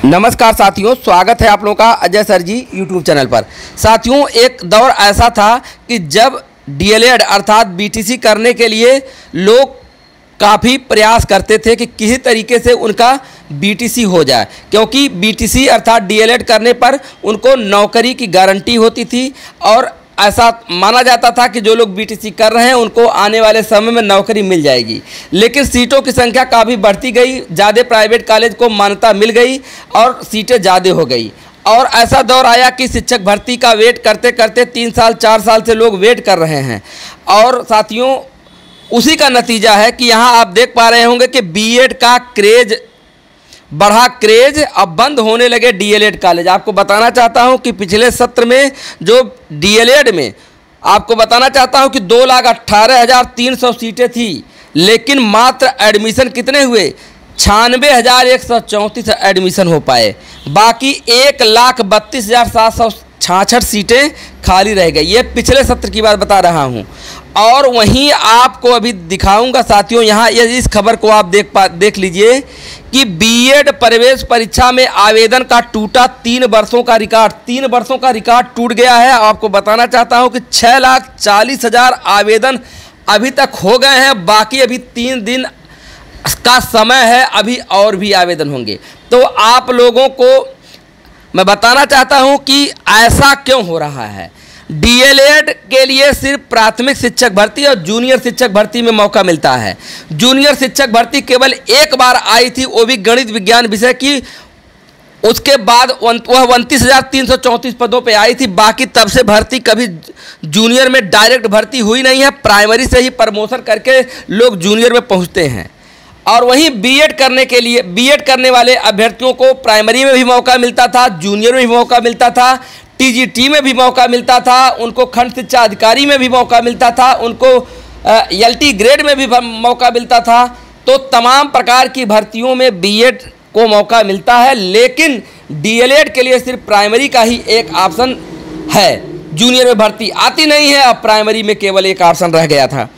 नमस्कार साथियों, स्वागत है आप लोगों का अजय सर जी यूट्यूब चैनल पर। साथियों, एक दौर ऐसा था कि जब डीएलएड अर्थात बीटीसी करने के लिए लोग काफ़ी प्रयास करते थे कि किसी तरीके से उनका बीटीसी हो जाए, क्योंकि बीटीसी अर्थात डीएलएड करने पर उनको नौकरी की गारंटी होती थी और ऐसा माना जाता था कि जो लोग बीटीसी कर रहे हैं उनको आने वाले समय में नौकरी मिल जाएगी। लेकिन सीटों की संख्या काफ़ी बढ़ती गई, ज़्यादा प्राइवेट कॉलेज को मान्यता मिल गई और सीटें ज़्यादा हो गई। और ऐसा दौर आया कि शिक्षक भर्ती का वेट करते करते 3 साल 4 साल से लोग वेट कर रहे हैं। और साथियों, उसी का नतीजा है कि यहाँ आप देख पा रहे होंगे कि बीएड का क्रेज बढ़ा, क्रेज अब बंद होने लगे डीएलएड कॉलेज। आपको बताना चाहता हूं कि पिछले सत्र में जो डीएलएड में आपको बताना चाहता हूं कि 2,18,300 सीटें थी, लेकिन मात्र एडमिशन कितने हुए? 96,134 एडमिशन हो पाए। बाकी 1,32,766 सीटें खाली रह गई। ये पिछले सत्र की बात बता रहा हूं। और वहीं आपको अभी दिखाऊंगा साथियों, यहाँ इस खबर को आप देख लीजिए कि बीएड प्रवेश परीक्षा में आवेदन का टूटा 3 वर्षों का रिकॉर्ड। 3 वर्षों का रिकॉर्ड टूट गया है। आपको बताना चाहता हूं कि 6,40,000 आवेदन अभी तक हो गए हैं। बाकी अभी 3 दिन का समय है, अभी और भी आवेदन होंगे। तो आप लोगों को मैं बताना चाहता हूं कि ऐसा क्यों हो रहा है। डीएलएड के लिए सिर्फ प्राथमिक शिक्षक भर्ती और जूनियर शिक्षक भर्ती में मौका मिलता है। जूनियर शिक्षक भर्ती केवल एक बार आई थी, वो भी गणित विज्ञान विषय की। उसके बाद वह 29,334 पदों पे आई थी। बाकी तब से भर्ती कभी जूनियर में डायरेक्ट भर्ती हुई नहीं है। प्राइमरी से ही प्रमोशन करके लोग जूनियर में पहुंचते हैं। और वहीं बीएड करने के लिए बीएड करने वाले अभ्यर्थियों को प्राइमरी में भी मौका मिलता था, जूनियर में भी मौका मिलता था, टीजीटी में भी मौका मिलता था, उनको खंड शिक्षा अधिकारी में भी मौका मिलता था, उनको एलटी ग्रेड में भी मौका मिलता था। तो तमाम प्रकार की भर्तियों में बीएड को मौका मिलता है, लेकिन डीएलएड के लिए सिर्फ प्राइमरी का ही एक ऑप्शन है। जूनियर में भर्ती आती नहीं है, अब प्राइमरी में केवल एक ऑप्शन रह गया था।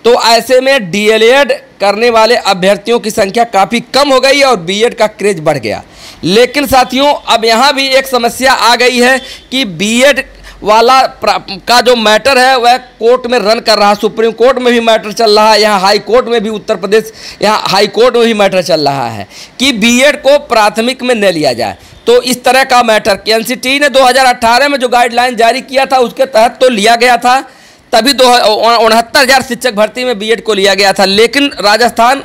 तो ऐसे में डीएलएड करने वाले अभ्यर्थियों की संख्या काफ़ी कम हो गई और बीएड का क्रेज बढ़ गया। लेकिन साथियों, अब यहाँ भी एक समस्या आ गई है कि बीएड वाला का जो मैटर है वह कोर्ट में रन कर रहा है। सुप्रीम कोर्ट में भी मैटर चल रहा है, यहाँ हाई कोर्ट में भी, उत्तर प्रदेश यहाँ हाई कोर्ट में भी मैटर चल रहा है कि बीएड को प्राथमिक में न लिया जाए। तो इस तरह का मैटर एनसीटी ने 2018 में जो गाइडलाइन जारी किया था उसके तहत तो लिया गया था, तभी 69,000 शिक्षक भर्ती में बीएड को लिया गया था। लेकिन राजस्थान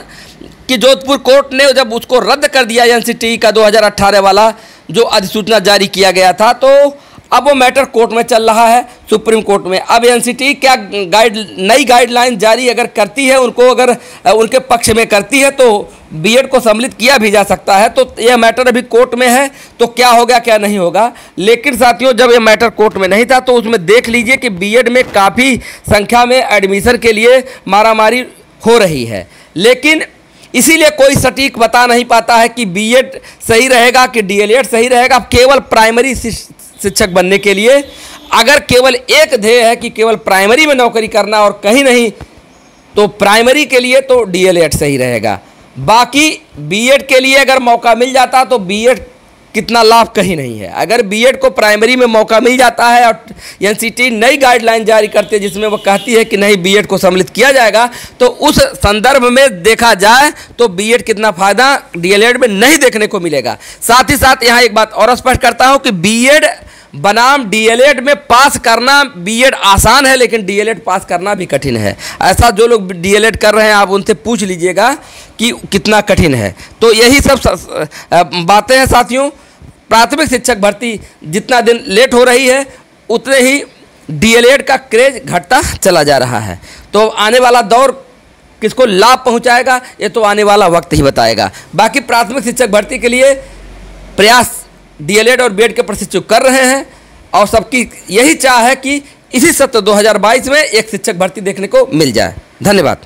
की जोधपुर कोर्ट ने जब उसको रद्द कर दिया, एनसीटी का 2018 वाला जो अधिसूचना जारी किया गया था, तो अब वो मैटर कोर्ट में चल रहा है, सुप्रीम कोर्ट में। अब एनसीटी क्या नई गाइडलाइन जारी अगर करती है, उनको अगर उनके पक्ष में करती है तो बीएड को सम्मिलित किया भी जा सकता है। तो यह मैटर अभी कोर्ट में है, तो क्या होगा क्या नहीं होगा। लेकिन साथियों, जब यह मैटर कोर्ट में नहीं था तो उसमें देख लीजिए कि बीएड में काफ़ी संख्या में एडमिशन के लिए मारामारी हो रही है। लेकिन इसीलिए कोई सटीक बता नहीं पाता है कि बीएड सही रहेगा कि डीएलएड सही रहेगा। केवल प्राइमरी शिक्षक बनने के लिए अगर केवल एक ध्येय है कि केवल प्राइमरी में नौकरी करना और कहीं नहीं, तो प्राइमरी के लिए तो डीएलएड सही रहेगा। बाकी बीएड के लिए अगर मौका मिल जाता तो बीएड कितना लाभ कहीं नहीं है। अगर बीएड को प्राइमरी में मौका मिल जाता है और एनसीटी नई गाइडलाइन जारी करती है जिसमें वो कहती है कि नहीं बीएड को सम्मिलित किया जाएगा, तो उस संदर्भ में देखा जाए तो बीएड कितना फ़ायदा डीएलएड में नहीं देखने को मिलेगा। साथ ही साथ यहाँ एक बात और स्पष्ट करता हूँ कि बीएड बनाम डीएलएड में पास करना, बीएड आसान है लेकिन डीएलएड पास करना भी कठिन है। ऐसा जो लोग डीएलएड कर रहे हैं आप उनसे पूछ लीजिएगा कि कितना कठिन है। तो यही सब बातें हैं साथियों। प्राथमिक शिक्षक भर्ती जितना दिन लेट हो रही है उतने ही डीएलएड का क्रेज घटता चला जा रहा है। तो आने वाला दौर किसको लाभ पहुंचाएगा ये तो आने वाला वक्त ही बताएगा। बाकी प्राथमिक शिक्षक भर्ती के लिए प्रयास डीएलएड और बीएड के प्रशिक्षु कर रहे हैं और सबकी यही चाह है कि इसी सत्र 2022 में एक शिक्षक भर्ती देखने को मिल जाए। धन्यवाद।